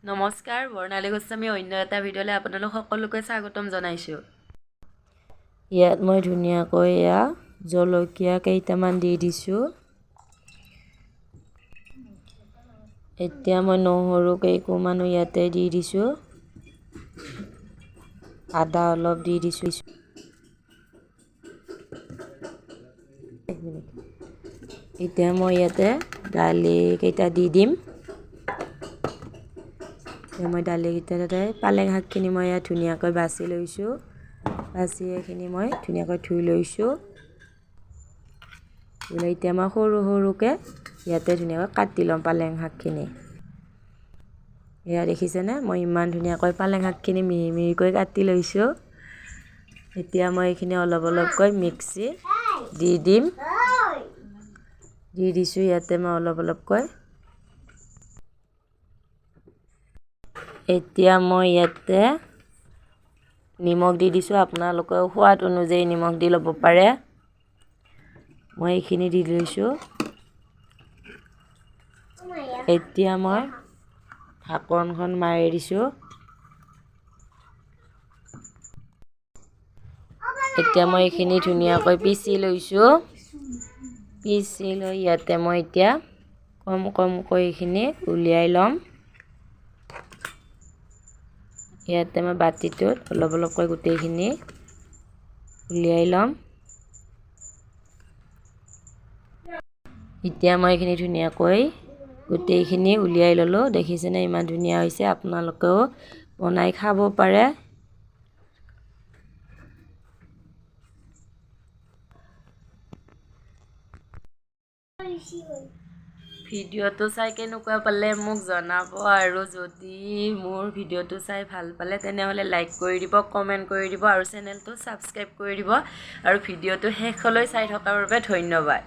নমস্কাৰ, বৰ্ণালী গোস্বামী অন্য এটা ভিডিঅ'লৈ আপোনালোক সকলোকে স্বাগতম জনাইছোঁ। ইয়াত মই ধুনীয়াকৈ জলকীয়া কেইটামান দি দিছোঁ। এতিয়া মই নহৰু কেইকোমানো ইয়াতে দি দিছোঁ। আদা অলপ দি দিছোঁ। এতিয়া মই ইয়াতে দালি কেইটা দি দিম। মই দালিকেইটাতে পালেং শাকখিনি মই ইয়াত ধুনীয়াকৈ বাছি লৈছোঁ। বাছি এইখিনি মই ধুনীয়াকৈ ধুই লৈছোঁ। এতিয়া মই সৰু সৰুকৈ ইয়াতে ধুনীয়াকৈ কাটি ল'ম পালেং শাকখিনি। এয়া দেখিছেনে, মই ইমান ধুনীয়াকৈ পালেং শাকখিনি মিহি মিহিকৈ কাটি লৈছোঁ। এতিয়া মই এইখিনি অলপ অলপকৈ মিক্সি দি দিম। দি দিছোঁ ইয়াতে মই অলপ অলপকৈ। এতিয়া মই ইয়াতে নিমখ দি দিছোঁ। আপোনালোকে সোৱাদ অনুযায়ী নিমখ দি ল'ব পাৰে। মই এইখিনি দি লৈছোঁ। এতিয়া মই ঢাকনখন মাৰি দিছোঁ। এতিয়া মই এইখিনি ধুনীয়াকৈ পিচি লৈছোঁ। পিচি লৈ ইয়াতে মই এতিয়া কম কমকৈ এইখিনি উলিয়াই ল'ম। ইয়াতে মই বাতিটোত অলপ অলপকৈ গোটেইখিনি উলিয়াই ল'ম। এতিয়া মই এইখিনি ধুনীয়াকৈ গোটেইখিনি উলিয়াই ল'লোঁ। দেখিছেনে ইমান ধুনীয়া হৈছে। আপোনালোকেও বনাই খাব পাৰে। ভিডিঅ'টো চাই কেনেকুৱা পালে মোক জনাব, আৰু যদি মোৰ ভিডিঅ'টো চাই ভাল পালে তেনেহ'লে লাইক কৰি দিব, কমেণ্ট কৰি দিব আৰু চেনেলটো ছাবস্ক্ৰাইব কৰি দিব। আৰু ভিডিঅ'টো শেষলৈ চাই থকাৰ বাবে ধন্যবাদ।